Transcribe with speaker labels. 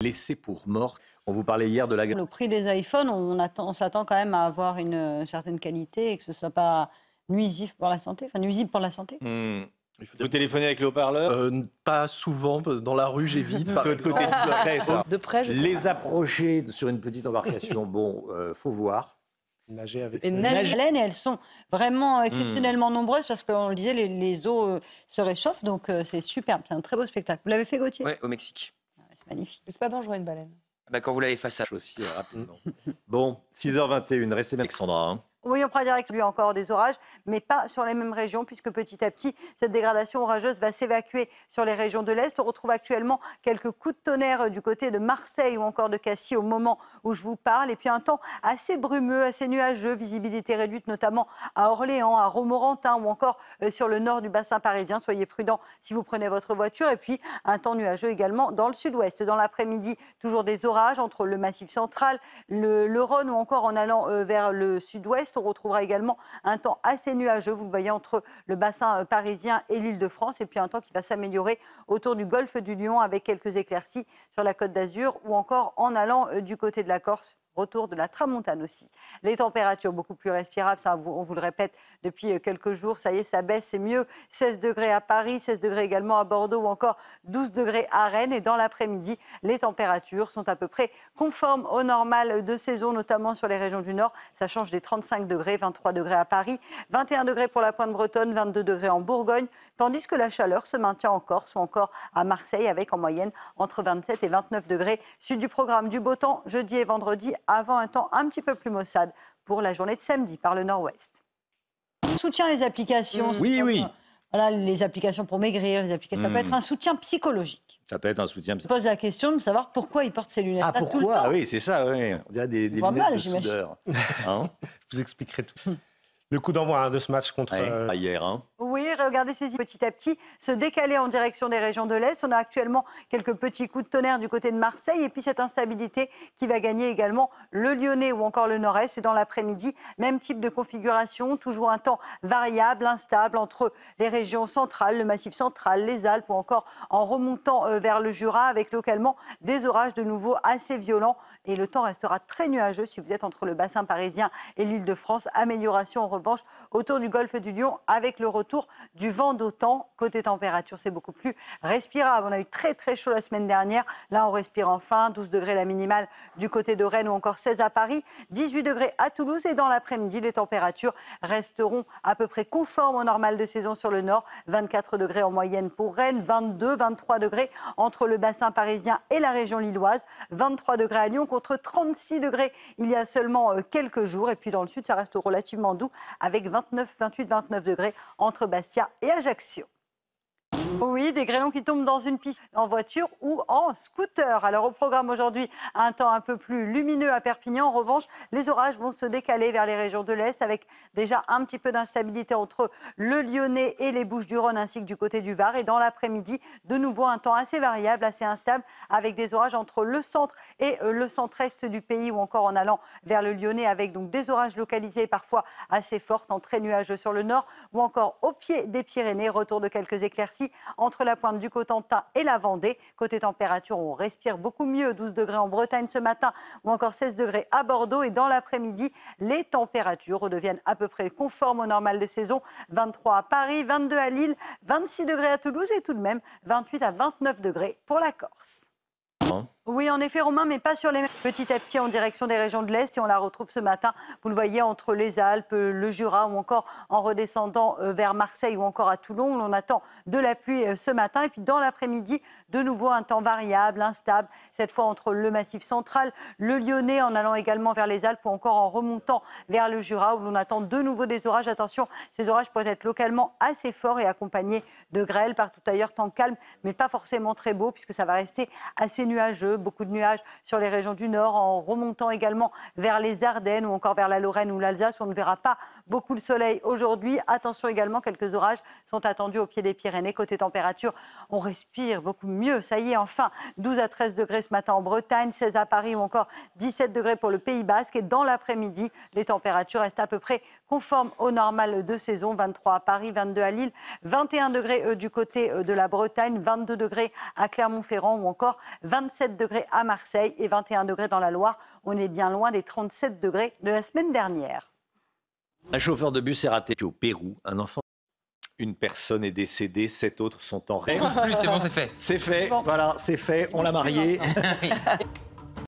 Speaker 1: laissés pour morts. On vous parlait hier de la...
Speaker 2: Le prix des iPhones, on s'attend quand même à avoir une certaine qualité et que ce ne soit pas nuisif pour la santé, nuisible pour la santé.
Speaker 1: Vous téléphonez avec le haut-parleur?
Speaker 3: Pas souvent, dans la rue j'évite.
Speaker 1: C'est votre côté discret, ça.
Speaker 4: De près, je sais
Speaker 1: Les approcher sur une petite embarcation, bon, faut voir.
Speaker 3: Nager avec
Speaker 4: Et
Speaker 2: Et elles sont vraiment exceptionnellement nombreuses parce qu'on le disait, les eaux se réchauffent, donc c'est superbe, c'est un très beau spectacle. Vous l'avez fait, Gauthier?
Speaker 5: Ouais, au Mexique.
Speaker 2: C'est magnifique.
Speaker 4: C'est pas dangereux une baleine.
Speaker 5: Quand vous l'avez face à...
Speaker 1: Aussi rapidement. Bon, 6h21, restez bien, Alexandra. Hein.
Speaker 2: Oui, on prend direct lui encore des orages, mais pas sur les mêmes régions, puisque petit à petit, cette dégradation orageuse va s'évacuer sur les régions de l'Est. On retrouve actuellement quelques coups de tonnerre du côté de Marseille ou encore de Cassis au moment où je vous parle. Et puis un temps assez brumeux, assez nuageux, visibilité réduite notamment à Orléans, à Romorantin ou encore sur le nord du bassin parisien. Soyez prudents si vous prenez votre voiture. Et puis un temps nuageux également dans le sud-ouest. Dans l'après-midi, toujours des orages entre le Massif central, le Rhône ou encore en allant vers le sud-ouest. On retrouvera également un temps assez nuageux, vous le voyez, entre le bassin parisien et l'Île-de-France. Et puis un temps qui va s'améliorer autour du golfe du Lion avec quelques éclaircies sur la Côte d'Azur ou encore en allant du côté de la Corse. Retour de la tramontane aussi. Les températures beaucoup plus respirables, ça, on vous le répète depuis quelques jours, ça y est, ça baisse, c'est mieux. 16 degrés à Paris, 16 degrés également à Bordeaux ou encore 12 degrés à Rennes. Et dans l'après-midi, les températures sont à peu près conformes au normal de saison, notamment sur les régions du Nord. Ça change des 35 degrés, 23 degrés à Paris, 21 degrés pour la Pointe bretonne, 22 degrés en Bourgogne, tandis que la chaleur se maintient en Corse ou encore à Marseille avec en moyenne entre 27 et 29 degrés. Suite du programme du beau temps, jeudi et vendredi, avant un temps un petit peu plus maussade pour la journée de samedi par le nord-ouest. On soutient les applications.
Speaker 1: Oui.
Speaker 2: Voilà, les applications pour maigrir, les applications. Ça peut être un soutien psychologique.
Speaker 1: Ça peut être un soutien
Speaker 2: Je
Speaker 1: psychologique.
Speaker 2: pose la question de savoir pourquoi ils portent ces lunettes-là tout le
Speaker 1: Pourquoi?
Speaker 2: temps.
Speaker 1: Ah oui, c'est ça, oui. On dirait des lunettes de soudeur. Hein?
Speaker 3: Je vous expliquerai tout. Le coup d'envoi de ce match contre...
Speaker 1: hier. Hein.
Speaker 2: Oui, regardez ces îles petit à petit se décaler en direction des régions de l'Est. On a actuellement quelques petits coups de tonnerre du côté de Marseille et puis cette instabilité qui va gagner également le Lyonnais ou encore le Nord-Est. Et dans l'après-midi, même type de configuration, toujours un temps variable, instable entre les régions centrales, le Massif central, les Alpes ou encore en remontant vers le Jura avec localement des orages de nouveau assez violents. Et le temps restera très nuageux si vous êtes entre le bassin parisien et l'Île-de-France. Amélioration en revanche autour du golfe du Lion avec le retour du vent d'OTAN. Côté température, c'est beaucoup plus respirable. On a eu très très chaud la semaine dernière. Là, on respire enfin. 12 degrés la minimale du côté de Rennes ou encore 16 à Paris. 18 degrés à Toulouse. Et dans l'après-midi, les températures resteront à peu près conformes au normal de saison sur le nord. 24 degrés en moyenne pour Rennes. 22, 23 degrés entre le bassin parisien et la région lilloise. 23 degrés à Lyon contre 36 degrés il y a seulement quelques jours. Et puis dans le sud, ça reste relativement doux avec 29, 28, 29 degrés entre Bastia et Ajaccio. Oui, des grêlons qui tombent dans une piste en voiture ou en scooter. Alors au programme aujourd'hui, un temps un peu plus lumineux à Perpignan. En revanche, les orages vont se décaler vers les régions de l'Est avec déjà un petit peu d'instabilité entre le Lyonnais et les Bouches-du-Rhône ainsi que du côté du Var. Et dans l'après-midi, de nouveau un temps assez variable, assez instable avec des orages entre le centre et le centre-est du pays ou encore en allant vers le Lyonnais avec donc des orages localisés parfois assez forts, en très nuageux sur le nord ou encore au pied des Pyrénées. Retour de quelques éclaircies entre la pointe du Cotentin et la Vendée. Côté température, on respire beaucoup mieux. 12 degrés en Bretagne ce matin ou encore 16 degrés à Bordeaux. Et dans l'après-midi, les températures redeviennent à peu près conformes au normal de saison. 23 à Paris, 22 à Lille, 26 degrés à Toulouse et tout de même 28 à 29 degrés pour la Corse. Oui, en effet, Romain, mais pas sur les mêmes. Petit à petit en direction des régions de l'Est et on la retrouve ce matin, vous le voyez, entre les Alpes, le Jura ou encore en redescendant vers Marseille ou encore à Toulon. On attend de la pluie ce matin et puis dans l'après-midi, de nouveau un temps variable, instable, cette fois entre le Massif central, le Lyonnais en allant également vers les Alpes ou encore en remontant vers le Jura où l'on attend de nouveau des orages. Attention, ces orages pourraient être localement assez forts et accompagnés de grêles. Partout ailleurs, temps calme, mais pas forcément très beau puisque ça va rester assez nuageux. Beaucoup de nuages sur les régions du Nord, en remontant également vers les Ardennes ou encore vers la Lorraine ou l'Alsace où on ne verra pas beaucoup le soleil aujourd'hui. Attention également, quelques orages sont attendus au pied des Pyrénées. Côté température, on respire beaucoup mieux. Ça y est, enfin, 12 à 13 degrés ce matin en Bretagne, 16 à Paris ou encore 17 degrés pour le Pays Basque. Et dans l'après-midi, les températures restent à peu près conformes au normal de saison. 23 à Paris, 22 à Lille, 21 degrés du côté de la Bretagne, 22 degrés à Clermont-Ferrand ou encore 27 degrés degrés à Marseille et 21 degrés dans la Loire. On est bien loin des 37 degrés de la semaine dernière.
Speaker 1: Un chauffeur de bus est raté au Pérou. Un enfant. Une personne est décédée, 7 autres sont en rêve.
Speaker 4: Plus, c'est bon, c'est fait.
Speaker 1: C'est fait,
Speaker 2: Bon.
Speaker 1: voilà, c'est fait, on l'a marié.